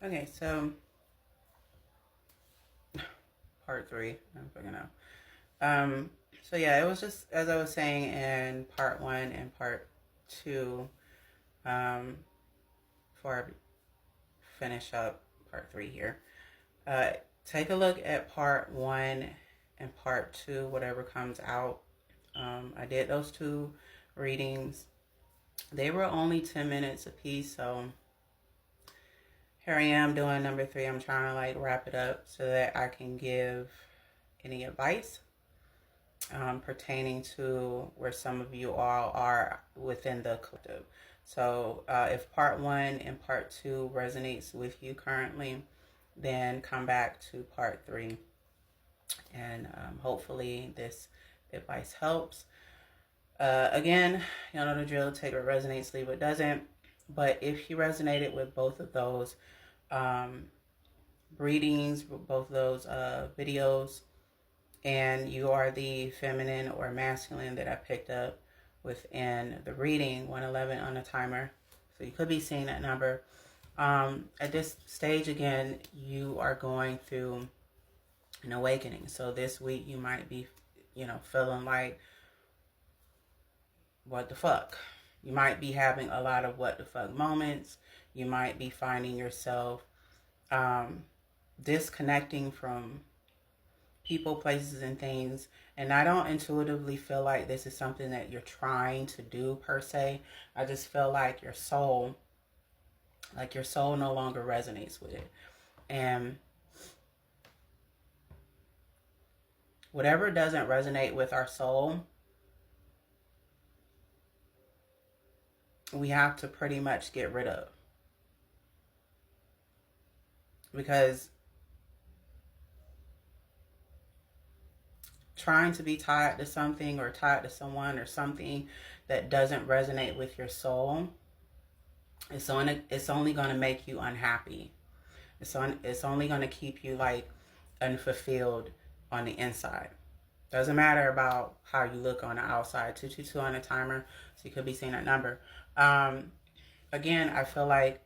Okay, so part three. I don't fucking know. So yeah, it was just as I was saying in part one and part two. Um, before I finish up part three here, uh, take a look at part one and part two, whatever comes out. I did those two readings. They were only 10 minutes a piece, so here I am doing number three. I'm trying to like wrap it up so that I can give any advice pertaining to where some of you all are within the collective. So if part one and part two resonates with you currently, then come back to part three. And hopefully this advice helps. Again, y'all know the drill. Take what resonates, leave what doesn't. But if you resonated with both of those um, readings, both of those videos, and you are the feminine or masculine that I picked up within the reading, 111 on the timer. So you could be seeing that number. At this stage, again, you are going through an awakening. So this week you might be, feeling like, what the fuck? You might be having a lot of what the fuck moments. You might be finding yourself disconnecting from people, places, and things. And I don't intuitively feel like this is something that you're trying to do per se. I just feel like your soul no longer resonates with it. And whatever doesn't resonate with our soul, we have to pretty much get rid of. Because trying to be tied to something or tied to someone or something that doesn't resonate with your soul, it's only going to make you unhappy. It's only going to keep you like unfulfilled on the inside. Doesn't matter about how you look on the outside. 222 on the timer, so you could be seeing that number. Again, I feel like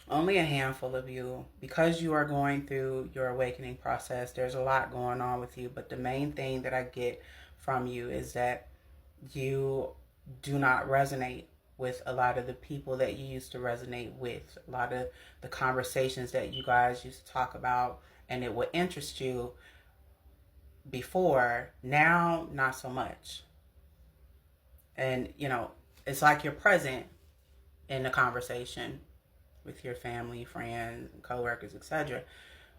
only a handful of you, because you are going through your awakening process, there's a lot going on with you, but the main thing that I get from you is that you do not resonate with a lot of the people that you used to resonate with, a lot of the conversations that you guys used to talk about, and it would interest you before. Now, not so much. And, it's like you're present in the conversation with your family, friends, coworkers, etc.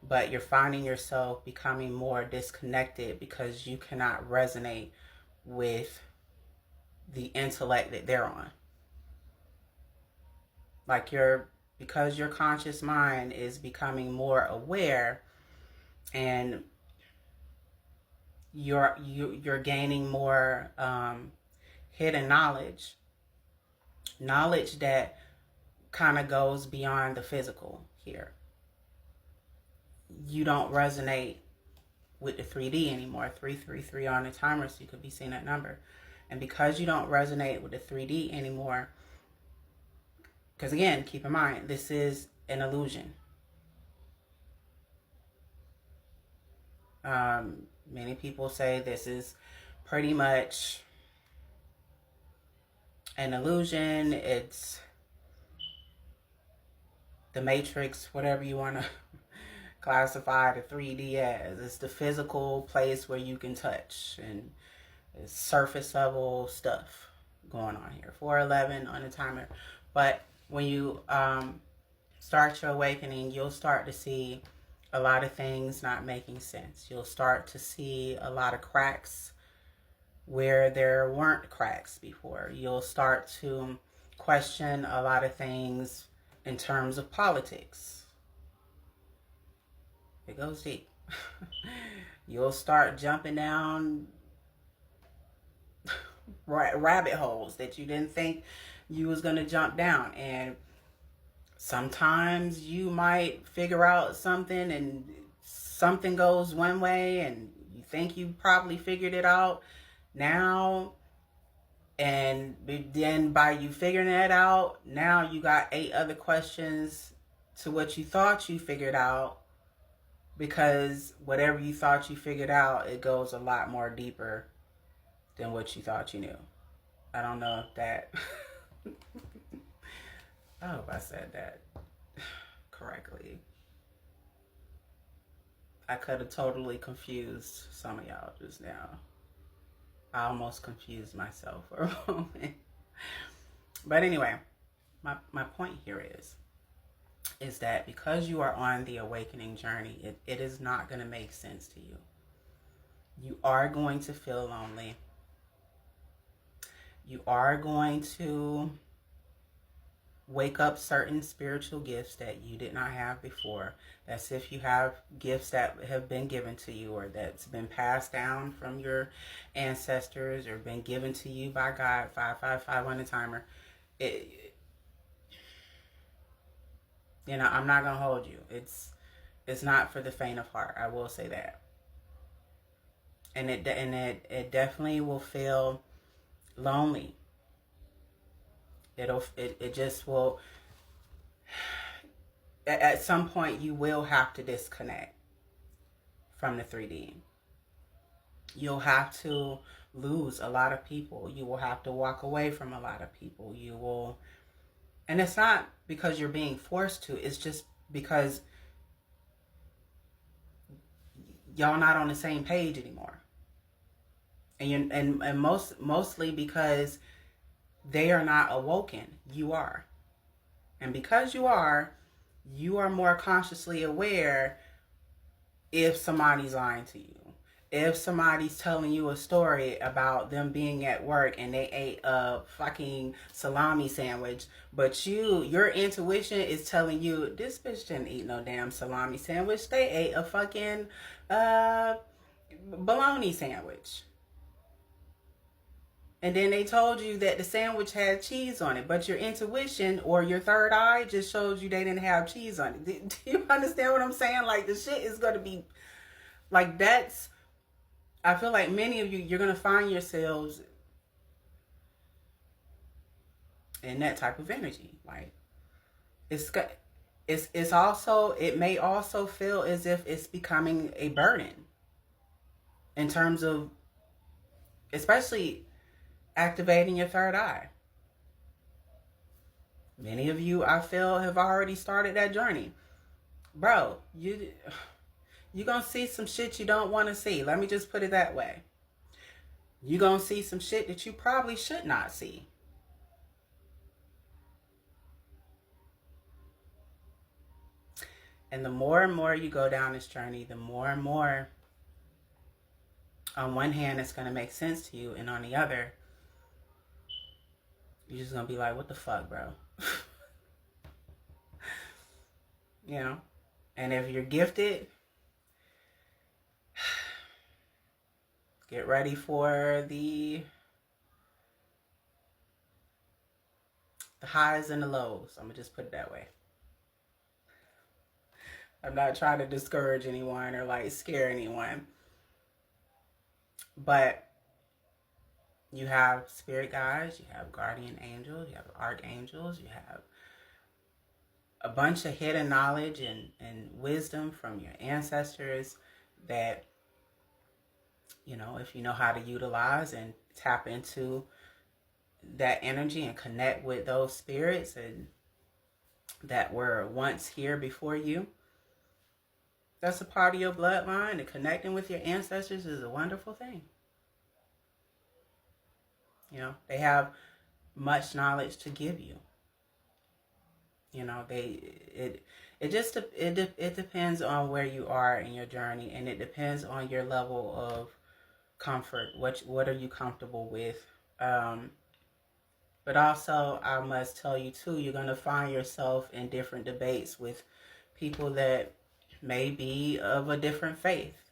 But you're finding yourself becoming more disconnected because you cannot resonate with the intellect that they're on. Like because your conscious mind is becoming more aware, and you're gaining more hidden knowledge that kind of goes beyond the physical here. You don't resonate with the 3D anymore. 333 on the timer, so you could be seeing that number. And because you don't resonate with the 3D anymore, because again, keep in mind, this is an illusion. Many people say this is pretty much an illusion. It's the Matrix, whatever you want to classify the 3D as. It's the physical place where you can touch, and it's surface level stuff going on here. 411 on the timer. But when you start your awakening, you'll start to see a lot of things not making sense. You'll start to see a lot of cracks where there weren't cracks before. You'll start to question a lot of things in terms of politics. It goes deep. You'll start jumping down rabbit holes that you didn't think you was going to jump down. And sometimes you might figure out something and something goes one way and you think you probably figured it out now, and then by you figuring that out, now you got 8 other questions to what you thought you figured out, because whatever you thought you figured out, it goes a lot more deeper than what you thought you knew. I don't know if that I hope I said that correctly. I could have totally confused some of y'all just now. I almost confused myself for a moment. But anyway, my point here is that because you are on the awakening journey, it is not going to make sense to you. You are going to feel lonely. You are going to wake up certain spiritual gifts that you did not have before. That's if you have gifts that have been given to you, or that's been passed down from your ancestors, or been given to you by God. 555 on the timer. I'm not gonna hold you. It's not for the faint of heart. I will say that. And it definitely will feel lonely. It just will. At some point, you will have to disconnect from the 3D. You'll have to lose a lot of people. You will have to walk away from a lot of people. You will, and it's not because you're being forced to. It's just because y'all not on the same page anymore. And mostly because they are not awoken. You are. And because you are more consciously aware if somebody's lying to you. If somebody's telling you a story about them being at work and they ate a fucking salami sandwich, but your intuition is telling you this bitch didn't eat no damn salami sandwich. They ate a fucking bologna sandwich. And then they told you that the sandwich had cheese on it, but your intuition or your third eye just showed you they didn't have cheese on it. Do you understand what I'm saying? Like, the shit is going to be, like, I feel like many of you, you're going to find yourselves in that type of energy. Like, it's also, it may also feel as if it's becoming a burden in terms of, especially activating your third eye. Many of you, I feel, have already started that journey. Bro, you're gonna see some shit you don't want to see. Let me just put it that way. You're gonna see some shit that you probably should not see. And the more and more you go down this journey, the more and more, on one hand, it's gonna make sense to you, and on the other, you're just gonna be like, what the fuck, bro? And if you're gifted, get ready for the highs and the lows. I'm gonna just put it that way. I'm not trying to discourage anyone or like scare anyone, but you have spirit guides, you have guardian angels, you have archangels, you have a bunch of hidden knowledge and wisdom from your ancestors that, if you know how to utilize and tap into that energy and connect with those spirits and that were once here before you, that's a part of your bloodline, and connecting with your ancestors is a wonderful thing. They have much knowledge to give you. It depends on where you are in your journey, and it depends on your level of comfort. What are you comfortable with? But also, I must tell you too, you're going to find yourself in different debates with people that may be of a different faith.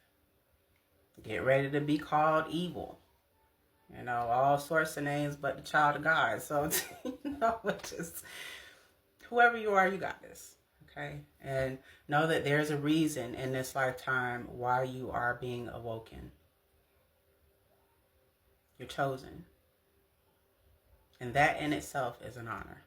Get ready to be called evil. All sorts of names but the child of God. So, just whoever you are, you got this. Okay? And know that there's a reason in this lifetime why you are being awoken. You're chosen. And that in itself is an honor.